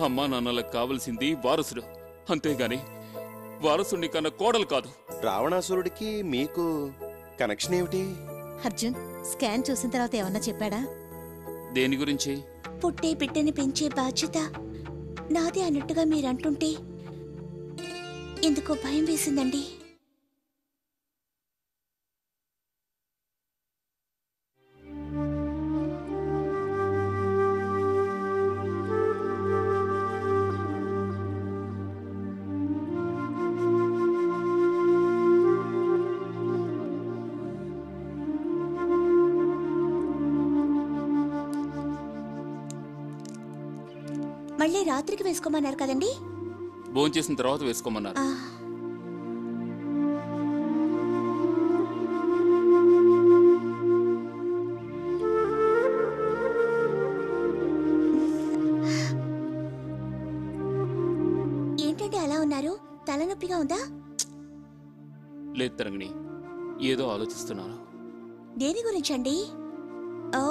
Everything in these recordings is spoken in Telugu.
అమ్మా నాన్నలకు కావలసింది వారసుడు, అంతేగాని వారసుని కన్నా కోడలు కాదు. రావణాసురుడికి మీకు కనెక్షన్ ఏమిటి? అర్జున్, స్కాన్ చూసిన తర్వాత ఏమన్నా చెప్పాడా? దేని గురించి? పుట్టే బిడ్డని పెంచే బాధ్యత నాదే అన్నట్టుగా మీరంటుంటే ఎందుకో భయం వేసిందండి. మళ్ళీ రాత్రికి వేసుకోమన్నారు కదండి? భోంచేసిన తర్వాత వేసుకోమన్నారు. ఏంటంటే అలా ఉన్నారు? తలనొప్పిగా ఉందా? లేదు తరంగిణి, ఏదో ఆలోచిస్తున్నాను. దేని గురించండి? ఓ,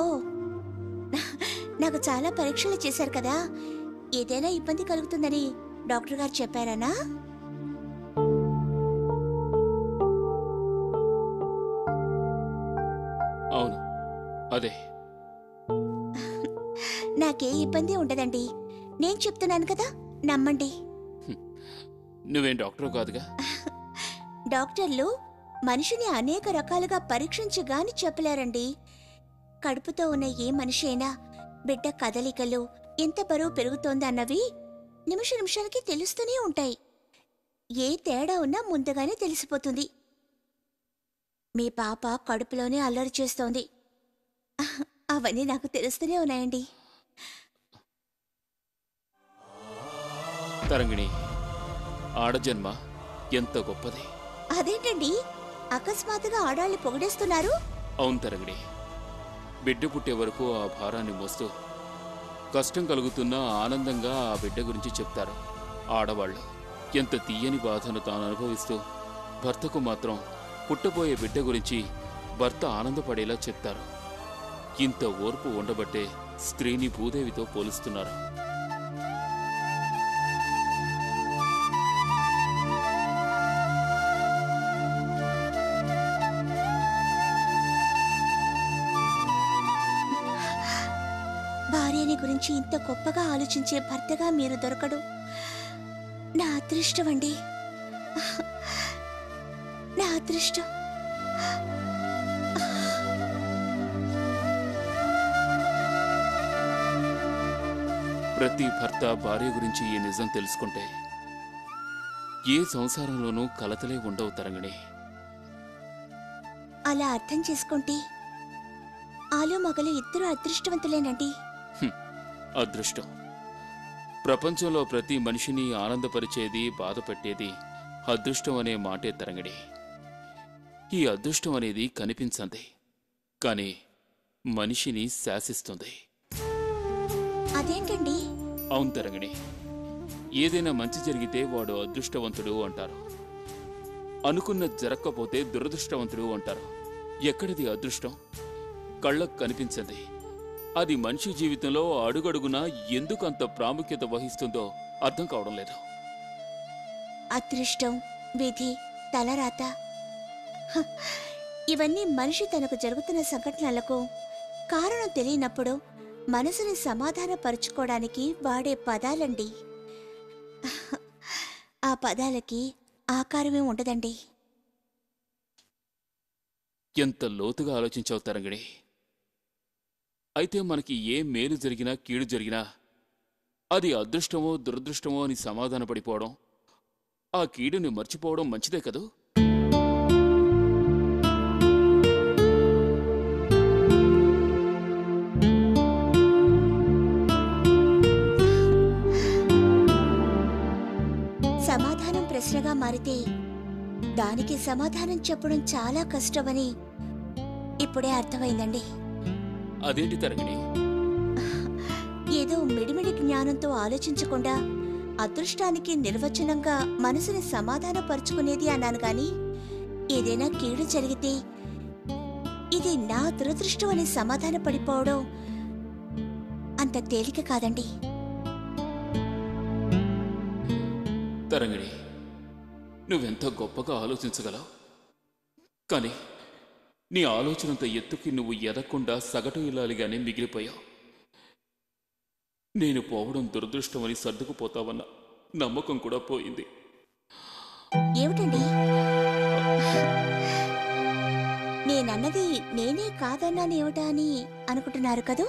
నాకు చాలా పరీక్షలు చేశారు కదా, ఏదైనా ఇబ్బంది కలుగుతుందని డాక్టర్ గారు చెప్పారనా? అవును, అదే. నాకే ఇబ్బంది ఉండదండి, నేను చెప్తున్నాను కదా, నమ్మండి. నువ్వేం డాక్టర్ కాదుగా. డాక్టర్లు మనిషిని అనేక రకాలుగా పరీక్షించగాని చెప్పలేరండి. కడుపుతో ఉన్న ఏ మనిషి అయినా బిడ్డ కదలికలు, ఎంత బరువు పెరుగుతోంది అన్నవి నిమిషానికి తెలుస్తూనే ఉంటాయి. ఏ తేడా ఉన్నా ముందుగానే తెలిసిపోతుంది. మీ పాప కడుపులోనే అల్లరి చేస్తోంది, అవన్నీ నాకు తెలుస్తూనే ఉన్నాయండి. తరంగిణి, ఆడజన్మ ఎంత గొప్పది. అదేంటండి అకస్మాత్తుగా ఆడాళ్ళని పొగిడేస్తున్నారు? అవును తరంగిణి, బిడ్డ పుట్టే వరకు ఆ భారాన్ని మోస్తూ కష్టం కలుగుతున్నా ఆనందంగా ఆ బిడ్డ గురించి చెప్తారు ఆడవాళ్ళు. ఎంత తీయని బాధను తాను అనుభవిస్తూ భర్తకు మాత్రం పుట్టబోయే బిడ్డ గురించి భర్త ఆనందపడేలా చెప్తారు. ఇంత ఓర్పు ఉండబట్టే స్త్రీని భూదేవితో పోలుస్తున్నారు. భార్యని గురించి ఇంత గొప్పగా ఆలోచించే భర్తగా మీరు దొరకడం నా అదృష్టం అండి, నా అదృష్టం. ప్రతి భర్త భార్య గురించి ఈ నిజం తెలుసుకుంటే ఏ సంసారంలోనూ కలతలే ఉండవు తరంగిణి. అలా అర్థం చేసుకుంటే ఆలు మగలు ఇద్దరు అదృష్టవంతులేనండి. అదృష్టం. ప్రపంచంలో ప్రతి మనిషిని ఆనందపరిచేది, బాధ పెట్టేది అదృష్టం అనే మాటే తరంగిణి. ఈ అదృష్టం అనేది కనిపించంది, కానీ మనిషిని శాసిస్తుంది. అదేంటండి? అవును తరంగిణి, ఏదైనా మంచి జరిగితే వాడు అదృష్టవంతుడు అంటారు, అనుకున్నది జరగకపోతే దురదృష్టవంతుడు అంటారు. ఎక్కడిది అదృష్టం? కళ్ళకు కనిపించంది. అది మనిషి జీవితంలో అడుగడుగునా ఎందుకు అంత ప్రాముఖ్యత వహిస్తుందో అర్థం కావడం లేదు. అదృష్టం, విధి, తలరాత, ఇవన్నీ మనిషి తనకు జరుగుతున్న సంఘటనలకు కారణం తెలియనప్పుడు మనసుని సమాధానపరుచుకోవడానికి వాడే పదాలండి. ఆ పదాలకి ఆకారమే ఉండదండి. ఎంత లోతుగా ఆలోచించావు తరంగిణి. అయితే మనకి ఏ మేలు జరిగినా కీడు జరిగినా అది అదృష్టమో దురదృష్టమో అని సమాధాన పడిపోవడం, ఆ కీడుని మర్చిపోవడం మంచిదే కదూ? సమాధానం ప్రశ్నగా మారితే దానికి సమాధానం చెప్పడం చాలా కష్టమని ఇప్పుడే అర్థమైందండి. అదేంటి తరంగిణి? ఏదో మిడిమిడి జ్ఞానంతో ఆలోచించకుండా అదృష్టానికి నిర్వచనంగా మనసుని సమాధానపరుచుకునేది అన్నాను గాని, ఏదైనా కీడు జరిగితే ఇది నా దురదృష్టం అని సమాధాన పడిపోవడం అంత తేలిక కాదండి. తరంగిణి, నువ్వెంత గొప్పగా ఆలోచించగలవు. కానీ నీ ఆలోచనంత ఎత్తుకి నువ్వు ఎదగకుండా సగటు ఇల్లాలిగానే మిగిలిపోయావు. నేను పోవడం దురదృష్టమని సర్దుకుపోతావన్న నమ్మకం కూడా పోయింది. ఏమిటండి నేనన్నది నేనే కాదన్నానేమిటా అని అనుకుంటున్నారు కదూ?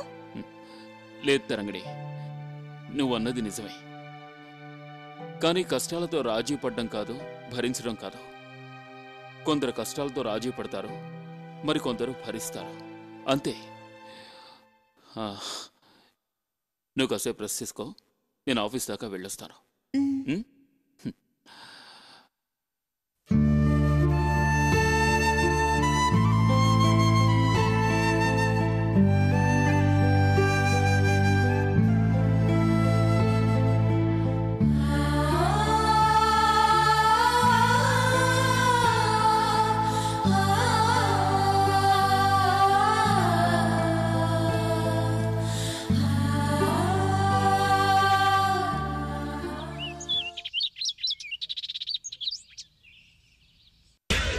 లేదు తరంగిణి, నువ్వన్నది నిజమే. కానీ కష్టాలతో రాజీ పడ్డం కాదు, భరించడం కాదు. కొందరు కష్టాలతో రాజీ పడతారు, మరికొందరు భరిస్తారు, అంతే. నువ్వు కాసేపు రెస్ట్ తీసుకో, నేను ఆఫీస్ దాకా వెళ్ళొస్తాను.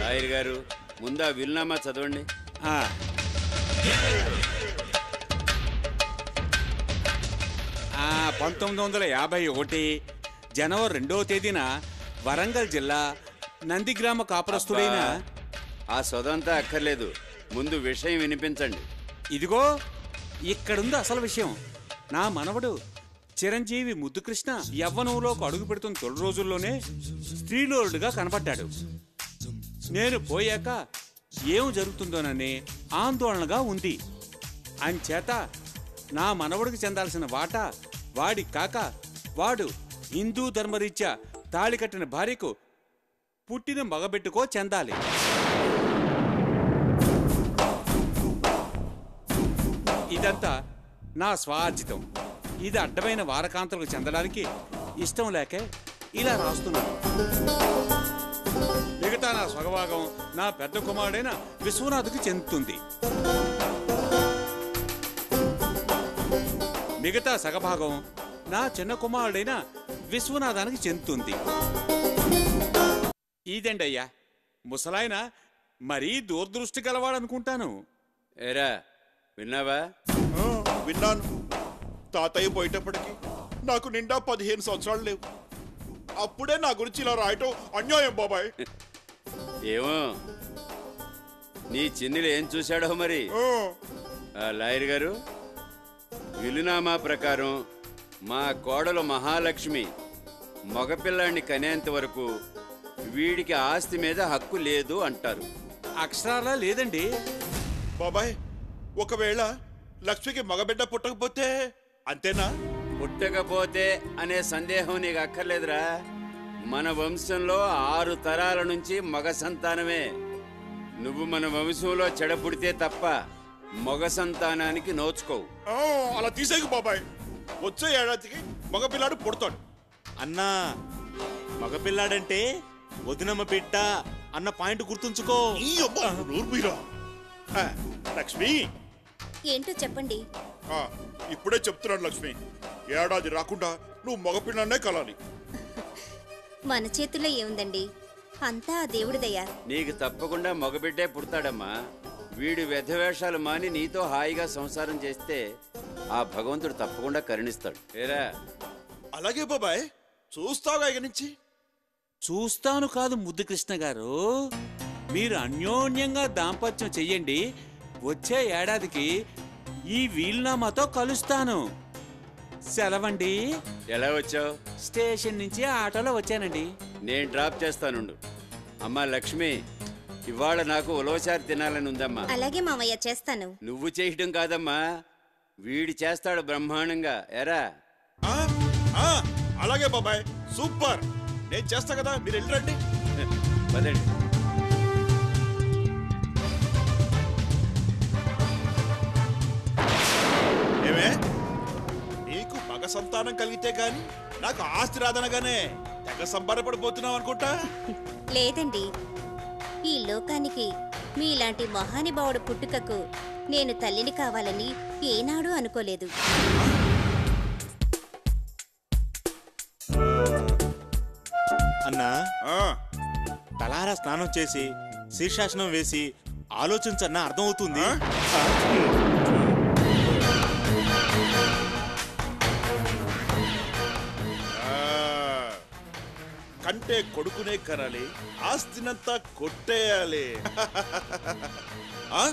లాయర్ గారు, ముందా వీలునామా చదవండి. 1951 జనవరి 2వ తేదీన వరంగల్ జిల్లా నందిగ్రామ కాపురస్తుడైన ఆ సొదంతా అక్కర్లేదు, ముందు విషయం వినిపించండి. ఇదిగో ఇక్కడుంది అసలు విషయం. నా మనవడు చిరంజీవి ముద్దుకృష్ణ యవ్వనంలోకి అడుగు పెడుతున్న తొలి రోజుల్లోనే స్త్రీలోరుడుగా కనపడ్డాడు. నేను పోయాక ఏం జరుగుతుందోనని ఆందోళనగా ఉంది. అంచేత నా మనవడికి చెందాల్సిన వాటా వాడి కాక వాడు హిందూ ధర్మరీత్యా తాళి కట్టిన భార్యకు పుట్టిన మగబెట్టుకో చెందాలి. ఇదంతా నా స్వార్జితం. ఇది అడ్డమైన వారకాంతలకు చెందడానికి ఇష్టం లేకే ఇలా రాస్తున్నాను. మిగతా నా స్వగభాగం నా పెద్ద కుమారుడైన విశ్వనాథ్కి చెందుతుంది. మిగతా సగభాగం నా చిన్న కుమారుడైన విశ్వనాథానికి చెందుతుంది. ఇదండి అయ్యా, ముసలాయన మరీ దూరదృష్టి గలవాడనుకుంటాను. ఏరా, విన్నావా? విన్నాను. తాతయ్య పోయేటప్పటికి నాకు నిండా 15 సంవత్సరాలు లేవు. అప్పుడే నా గురించి ఇలా రాయటం అన్యాయం బాబాయ్. ఏమో నీ చిన్నిలు ఏం చూశాడో మరి. లాయర్ గారు, విలునామా ప్రకారం మా కోడలు మహాలక్ష్మి మగపిల్లాన్ని కనేంత వరకు వీడికి ఆస్తి మీద హక్కు లేదు అంటారు. అక్షరాలా లేదండి బాబాయ్. ఒకవేళ లక్ష్మికి మగబిడ్డ పుట్టకపోతే అంతేనా? పుట్టకపోతే అనే సందేహం నీకు అక్కర్లేదురా. మన వంశంలో 6 తరాల నుంచి మగ సంతానమే. నువ్వు మన వంశంలో చెడపుడితే తప్ప మగ సంతానానికి నోచుకోవు. అలా తీసేకు బాబాయ్. వచ్చే ఏడాదికి మగపిల్లాడు పుడతాడు. అన్నా, మగపిల్లాడంటే వదినమ్మ బిడ్డ అన్న పాయింట్ గుర్తుంచుకో. లక్ష్మి, ఏంటో చెప్పండి. ఇప్పుడే చెప్తున్నాను లక్ష్మి, ఏడాది రాకుండా నువ్వు మగపిల్లాన్నే కలాలి. మన చేతుల్లో ఏముందండి, అంతా ఆ దేవుడిదయ్యా. నీకు తప్పకుండా మగబిడ్డే పుడతాడమ్మా. వీడు వ్యధవేషాలు మాని నీతో హాయిగా సంసారం చేస్తే ఆ భగవంతుడు తప్పకుండా కరుణిస్తాడు. ఏరా? అలాగే బాబాయ్, చూస్తావుగా ఇక నుంచి. చూస్తాను కాదు ముద్దు కృష్ణ గారు, మీరు అన్యోన్యంగా దాంపత్యం చెయ్యండి. వచ్చే ఏడాదికి ఈ వీలునామాతో కలుస్తాను. సెలవండి. ఎలా వచ్చావు? స్టేషన్ నుంచి ఆటోలో వచ్చానండి. నేను డ్రాప్ చేస్తానుండు. అమ్మా లక్ష్మి, ఇవాళ నాకు ఉలవచారు తినాలని ఉందమ్మా. అలాగే మామయ్య, చేస్తాను. నువ్వు చేయటం కాదమ్మా, వీడి చేస్తాడు బ్రహ్మాండంగా. ఎరా? అలాగే బాబాయ్, సూపర్. నేను చేస్తా కదా, మీరు వెళ్ళండి. పదండి. ఏమే, నీకు మగ సంతానం కలిగితే గాని నాకు ఆస్తి రాదనగానే తెగ సంబరపడిపోతున్నావు అనుకుంటా. లేదండి, ఈ లోకానికి మీలాంటి మహానుభావుడు పుట్టుకకు నేను తల్లిని కావాలని ఏనాడూ అనుకోలేదు. అన్నా ఆ, తలారా స్నానం చేసి శీర్షాసనం వేసి ఆలోచించన్నా అర్థమవుతుంది. ఆ. కంటే కొడుకునే కనాలి, ఆస్తినంతా కొట్టేయాలి. ఆ?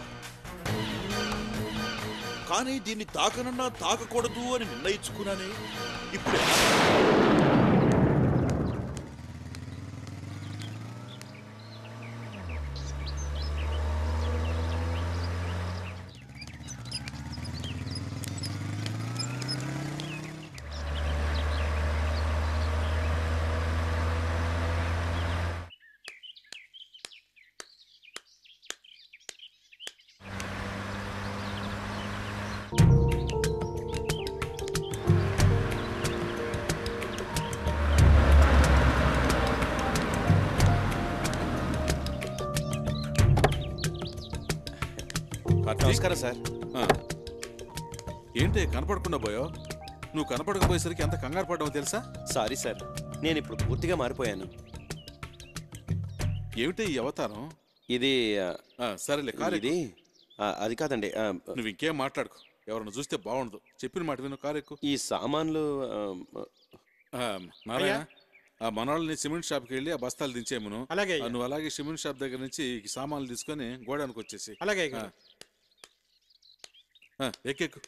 కానీ దీన్ని తాకనన్నా తాకకూడదు అని నిర్ణయించుకున్నానే. ఇప్పుడు నమస్కారం సార్. ఏంటి కనపడకుండా పోయో? నువ్వు కనపడకపోయేసరికి ఎంత కంగారు పడ్డావో తెలుసా? సారీ సార్, నేను ఇప్పుడు పూర్తిగా మారిపోయాను. ఏమిటి ఈ అవతారం? ఇది సరేలే కారు ఇది అది కాదండి. నువ్వు ఇంకేం మాట్లాడుకో, ఎవరన్నా చూస్తే బాగుండదు. చెప్పిన మాట విను, కారు ఎక్కు. ఈ సామాన్లు నారాయణ, ఆ మనవాళ్ళని సిమెంట్ షాప్కి వెళ్ళి ఆ బస్తాలు దించేయమును. అలాగే నువ్వు అలాగే సిమెంట్ షాప్ దగ్గర నుంచి ఈ సామాన్లు తీసుకొని గోడానికి వచ్చేసి. అలాగే ఎక్కెక్కు.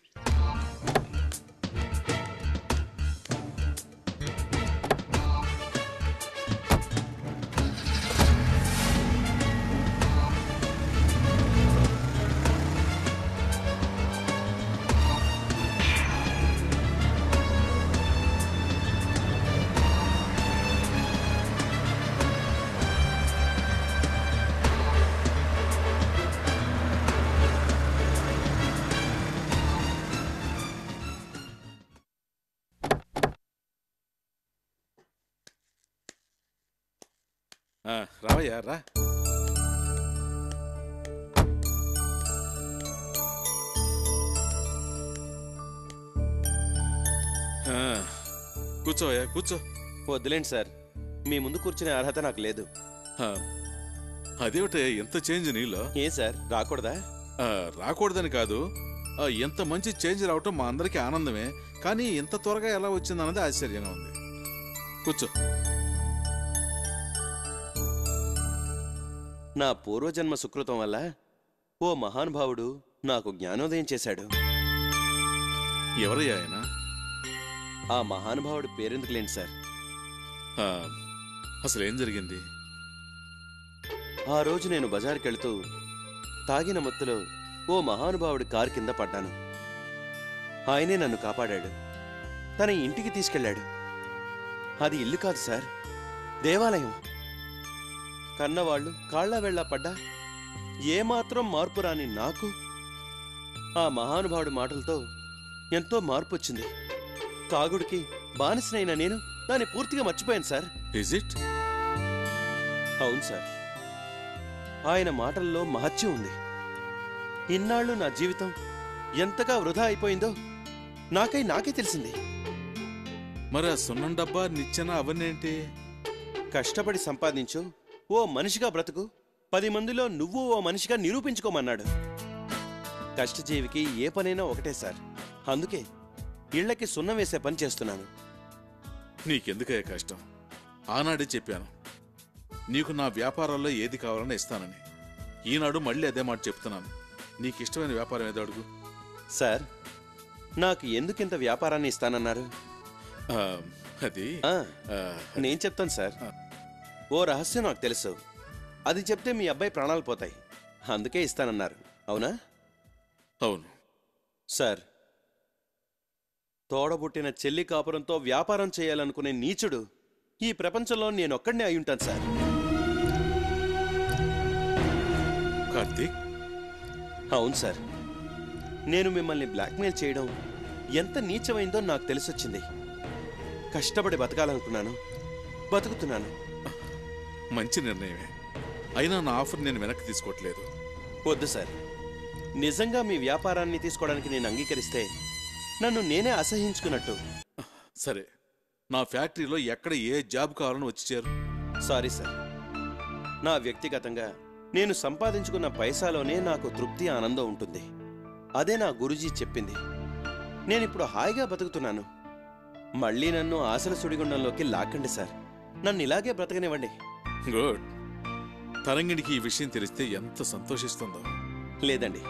రావయ్యా రా. కూర్చోవయ్యా, కూర్చో. వద్దులేండి సార్, మీ ముందు కూర్చునే అర్హత నాకు లేదు. అదేమిటే ఎంత చేంజ్ నీలో? ఏ సార్, రాకూడదా? రాకూడదని కాదు, ఎంత మంచి చేంజ్ రావటం మా అందరికీ ఆనందమే. కానీ ఇంత త్వరగా ఎలా వచ్చిందన్నది ఆశ్చర్యంగా ఉంది. కూర్చో. నా పూర్వజన్మ సుకృతం వల్ల ఓ మహానుభావుడు నాకు జ్ఞానోదయం చేశాడు. ఎవరయ్యా ఆయన? ఆ మహానుభావుడు పేరెందుకులేండి సార్. అసలు ఏం జరిగింది? ఆ రోజు నేను బజార్కి వెళుతూ తాగిన మత్తులో ఓ మహానుభావుడి కారు కింద పడ్డాను. ఆయనే నన్ను కాపాడాడు. తన ఇంటికి తీసుకెళ్ళాడు. అది ఇల్లు కాదు సార్, దేవాలయం. కన్నవాళ్లు కాళ్ల వెళ్ళా పడ్డా ఏమాత్రం మార్పు రాని నాకు ఆ మహానుభావుడి మాటలతో ఎంతో మార్పు వచ్చింది. తాగుడికి బానిసనైన నేను దాన్ని పూర్తిగా మర్చిపోయాను సార్. Is it? అవును సార్, ఆయన మాటల్లో మహత్యం ఉంది. ఇన్నాళ్ళు నా జీవితం ఎంతగా వృధా అయిపోయిందో నాకే తెలిసింది. మరి ఆ సున్నం డబ్బా, నిచ్చెన అవన్నేంటి? కష్టపడి సంపాదించు, ఓ మనిషిగా బ్రతుకు, 10 మందిలో నువ్వు ఓ మనిషిగా నిరూపించుకోమన్నాడు. కష్టజీవికి ఏ పనైనా ఒకటే సార్. అందుకే ఇళ్లకి సున్నం వేసే పని చేస్తున్నాను. నీకెందుకయ్యా కష్టం? ఆనాడే చెప్పాను నీకు నా వ్యాపారాల్లో ఏది కావాలన్నా ఇస్తానని. ఈనాడు మళ్ళీ అదే మాట చెప్తున్నాను. నీకిష్టమైన వ్యాపారం ఏదో అడుగు. సార్, నాకు ఎందుకింత వ్యాపారాన్ని ఇస్తానన్నారు? అది నేను చెప్తాను సార్. ఓ రహస్యం నాకు తెలుసు. అది చెప్తే మీ అబ్బాయి ప్రాణాలు పోతాయి. అందుకే ఇస్తానన్నారు. అవునా? అవును సార్, తోడబుట్టిన చెల్లి కాపురంతో వ్యాపారం చేయాలనుకునే నీచుడు ఈ ప్రపంచంలో నేనొక్కడినే అయి ఉంటాను సార్. కార్తీక్. అవును సార్, నేను మిమ్మల్ని బ్లాక్మెయిల్ చేయడం ఎంత నీచమైందో నాకు తెలిసొచ్చింది. కష్టపడి బతకాలనుకున్నాను, బతుకుతున్నాను. మంచి నిర్ణయమే. అయినా నా ఆఫర్ నేను వెనక్కి తీసుకోవట్లేదు. వద్దు సార్, నిజంగా మీ వ్యాపారాన్ని తీసుకోవడానికి నేను అంగీకరిస్తే నన్ను నేనే అసహించుకున్నట్టు. సరే, నా ఫ్యాక్టరీలో ఎక్కడ ఏ జాబ్ కావాలని వచ్చి చేరు. Sorry sir. నా వ్యక్తిగతంగా నేను సంపాదించుకున్న పైసాలోనే నాకు తృప్తి ఆనందం ఉంటుంది. అదే నా గురూజీ చెప్పింది. నేనిప్పుడు హాయిగా బతుకుతున్నాను. మళ్ళీ నన్ను ఆశల సుడిగుండంలోకి లాక్కండి సార్. నన్ను ఇలాగే బ్రతకనివ్వండి. గుడ్. తరంగిణికి ఈ విషయం తెలిస్తే ఎంత సంతోషిస్తుందో. లేదండి,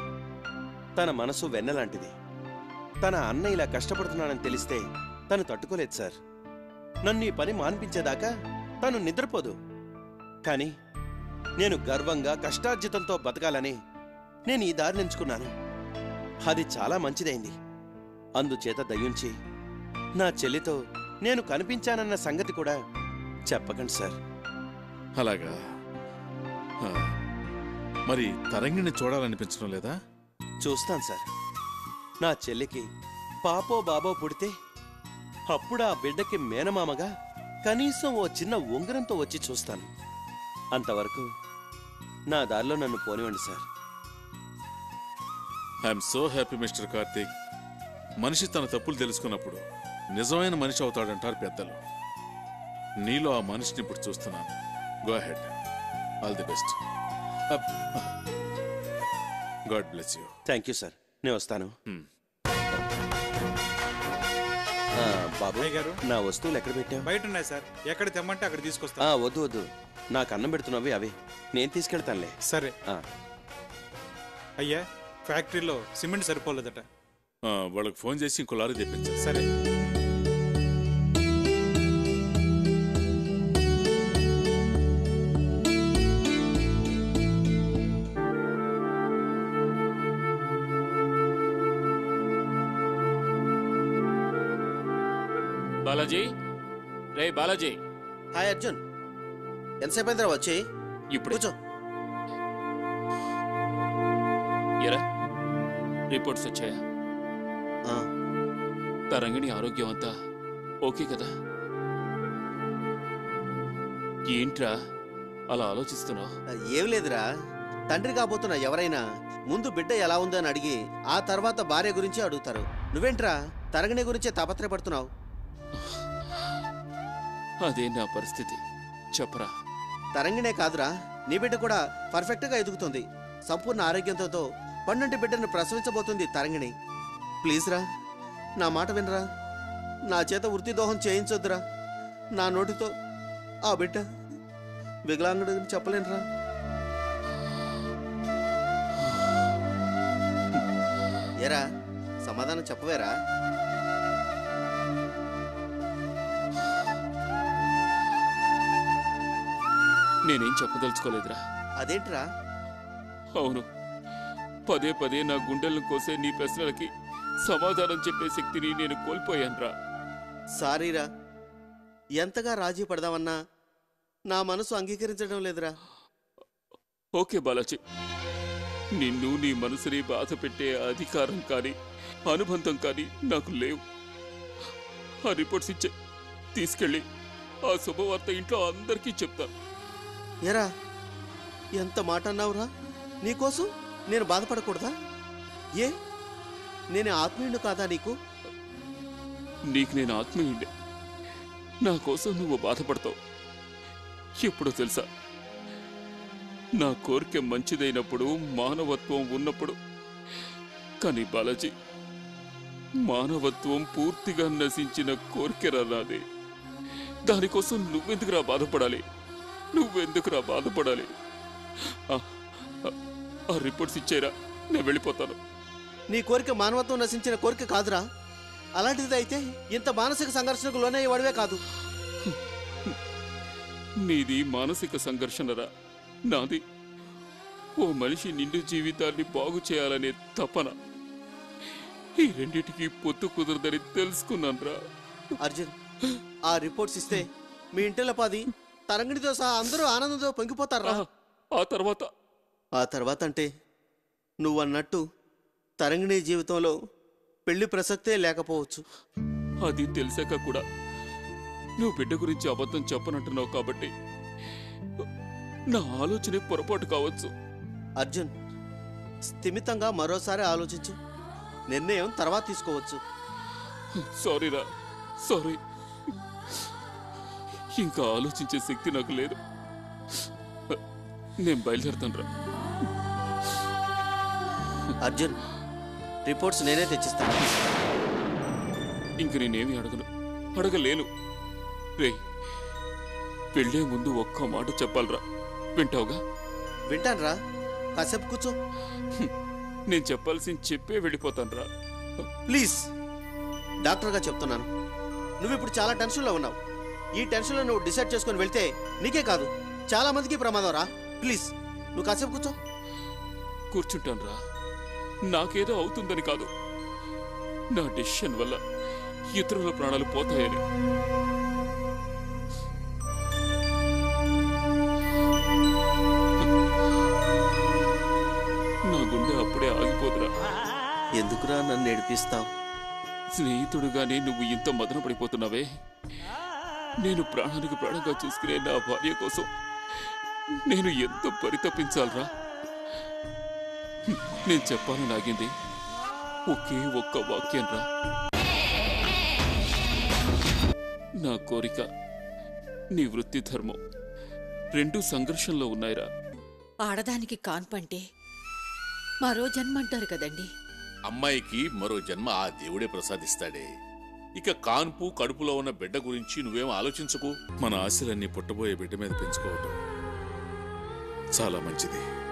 తన మనసు వెన్నలాంటిది. తన అన్న ఇలా కష్టపడుతున్నానని తెలిస్తే తను తట్టుకోలేదు సార్. నన్ను ఈ పని మాన్పించేదాకా తను నిద్రపోదు. కానీ నేను గర్వంగా కష్టార్జితంతో బతకాలని నేను ఈ దారిని ఎంచుకున్నాను. అది చాలా మంచిదైంది. అందుచేత దయించి నా చెల్లితో నేను కనిపించానన్న సంగతి కూడా చెప్పకండి సార్. అలాగా? ఆ, మరి తరంగిణి చూడాలనిపించడం లేదా? చూస్తాను సార్. నా చెల్లికి పాపో బాబో పుడితే అప్పుడు ఆ బిడ్డకి మేనమామగా కనీసం ఓ చిన్న ఉంగరంతో వచ్చి చూస్తాను. అంతవరకు నా దారిలో నన్ను పోనివ్వండి sir. I'm so happy mister Karthik. మనిషి తన తప్పులు తెలుసుకున్నప్పుడు నిజమైన మనిషి అవుతాడంటారు పెద్దలు. నీలో ఆ మనిషిని ఇప్పుడు చూస్తున్నాను. Go ahead. All the best. God bless you. Thank you sir. నేను వస్తాను. బాబు గారు, నా వస్తువులు ఎక్కడ పెట్టావు? బయట ఉన్నాయి సార్. ఎక్కడ తెమ్మంటే అక్కడ తీసుకొస్తా. వద్దు వద్దు, నాకు అన్నం పెడుతున్నావి అవి నేను తీసుకెళ్తానులే. సరే. అయ్యా, ఫ్యాక్టరీలో సిమెంట్ సరిపోలేదట. వాళ్ళకి ఫోన్ చేసి ఇంకో లారీ తెప్పించారు. సరే. బాలాజీ, రే బాలాజీ. హాయ్ అర్జున్, ఎంతసేపు అయిందిరా వచ్చి? ఇప్పుడు కూర్చో. ఎరా రిపోర్ట్స్ వచ్చాయా? తరంగిణి ఆరోగ్యం అంతా ఓకే కదా? ఏంట్రా అలా ఆలోచిస్తున్నావు? ఏం లేదురా, తండ్రి కాబోతున్న ఎవరైనా ముందు బిడ్డ ఎలా ఉందో అని అడిగి ఆ తర్వాత భార్య గురించి అడుగుతారు. నువ్వేంట్రా తరంగిణి గురించే తాపత్రయపడుతున్నావు? అదే నా పరిస్థితి. చెప్పరా. తరంగిణే కాదురా, నీ బిడ్డ కూడా పర్ఫెక్ట్ గా ఎదుగుతుంది. సంపూర్ణ ఆరోగ్యంతో పన్నంటి బిడ్డను ప్రసవించబోతుంది తరంగిణి. ప్లీజ్ రా, నా మాట వినరా. నా చేత వృత్తి దోహం చేయించొద్దురా. నా నోటితో ఆ బిడ్డ వికలాంగుడు చెప్పలేనురా. ఏరా, సమాధానం చెప్పవేరా? నేనేం చెప్పదలుచుకోలేదురా. అదేంట్రా? అవును, పదే పదే నా గుండెలను కోసే నీ ప్రశ్నలకి సమాధానం చెప్పే శక్తిని నేను కోల్పోయానురా. సారీరా, ఎంతగా రాజీ పడదామన్నా నా మనసు అంగీకరించడం లేదురా. ఓకే బాలాజీ, నిన్ను నీ మనసుని బాధ పెట్టే అధికారం కానీ అనుబంధం కానీ నాకు లేవు. ఆ రిపోర్ట్స్ ఇచ్చే తీసుకెళ్ళి ఆ శుభవార్త ఇంట్లో అందరికీ చెప్తాను. ఎరా, ఎంత మాట అన్నావురా? నీకోసం నేను బాధపడకూడదా? ఏ, నేను ఆత్మీయుడు కాదా నీకు? నీకు నేను ఆత్మీయుడే. నా కోసం నువ్వు బాధపడతావు. ఎప్పుడో తెలుసా, నా కోరిక మంచిదైనప్పుడు, మానవత్వం ఉన్నప్పుడు. కానీ బాలాజీ, మానవత్వం పూర్తిగా నశించిన కోరికరా నాది. దానికోసం నువ్వెందుకురా బాధపడాలి? నువ్వెందుకురా బాధపడాలి? ఆ రిపోర్ట్స్ ఇచ్చేరా, నేను వెళ్ళిపోతాను. నీ కోరిక మానవత్వం నశించిన కోరిక కాదురా. అలాంటిది అయితే ఇంత మానసిక సంఘర్షణకు లోనయ్యేవాడివే కాదు. నీది మానసిక సంఘర్షణరా, నాది ఓ మనిషి నిండు జీవితాన్ని బాగు చేయాలనే తపన. ఈ రెండిటికి పొత్తు కుదరదని తెలుసుకున్నానురా. అర్జున్, ఆ రిపోర్ట్స్ ఇస్తే మీ ఇంటిలో పాది తరంగిణితో సహా అందరూ ఆనందంతో పొంగిపోతారా? ఆ తర్వాత అంటే నువ్వన్నట్టు తరంగిణి జీవితంలో పెళ్లి ప్రసక్తే లేకపోవచ్చు. అది తెలిసాక కూడా నువ్వు బిడ్డ గురించి అబద్ధం చెప్పనంటున్నావు కాబట్టి నా ఆలోచనే పొరపాటు కావచ్చు. అర్జున్, స్థిమితంగా మరోసారి ఆలోచించు. నిర్ణయం తర్వాత తీసుకోవచ్చు. సారీరా, సారీ. ఇంకా ఆలోచించే శక్తి నాకు లేదు. నేను బయలుదేరుతాను రా. అర్జున్, రిపోర్ట్స్ నేనే తెచ్చిస్తాను. ఇంక నేనేమి అడగలేను. రే, వెళ్ళే ముందు ఒక్క మాట చెప్పాలరా, వింటావుగా? వింటానురా, కాసేపు కూర్చో. నేను చెప్పాల్సింది చెప్పే వెళ్ళిపోతాను రా. ప్లీజ్, డాక్టర్గా చెప్తున్నాను. నువ్వు ఇప్పుడు చాలా టెన్షన్లో ఉన్నావు. ఈ టెన్షన్లో నువ్వు డిసైడ్ చేసుకొని వెళ్తే నీకే కాదు, చాలా మందికి ప్రమాదం రా. ప్లీజ్, నువ్వు కాసేపు కూర్చో. కూర్చుంటాను రా. నాకేదో అవుతుందని కాదు, నా డెసిషన్ వల్ల ఇతరుల ప్రాణాలు పోతాయని. నా గుండె అప్పుడే ఆగిపోదురా. ఎందుకురా నన్ను ఏడిపిస్తావు? స్నేహితుడుగానే నువ్వు ఇంత మదన పడిపోతున్నావే. నేను ప్రాణానికి ప్రాణంగా చూసుకునే నా భార్య కోసం నేను ఎంత పరితపించాలరా. నేను చెప్పాలని ఆగింది ఒకే ఒక్క వాక్యం రా. నా కోరిక, నీ వృత్తి ధర్మం రెండు సంఘర్షంలో ఉన్నాయిరా. ఆడదానికి కాన్పంటే మరో జన్మ అంటారు కదండి. అమ్మాయికి మరో జన్మ ఆ దేవుడే ప్రసాదిస్తాడే. ఇక కాన్పు, కడుపులో ఉన్న బిడ్డ గురించి నువ్వేం ఆలోచించకు. మన ఆశలన్నీ పుట్టబోయే బిడ్డ మీద పెంచుకోవటం చాలా మంచిది.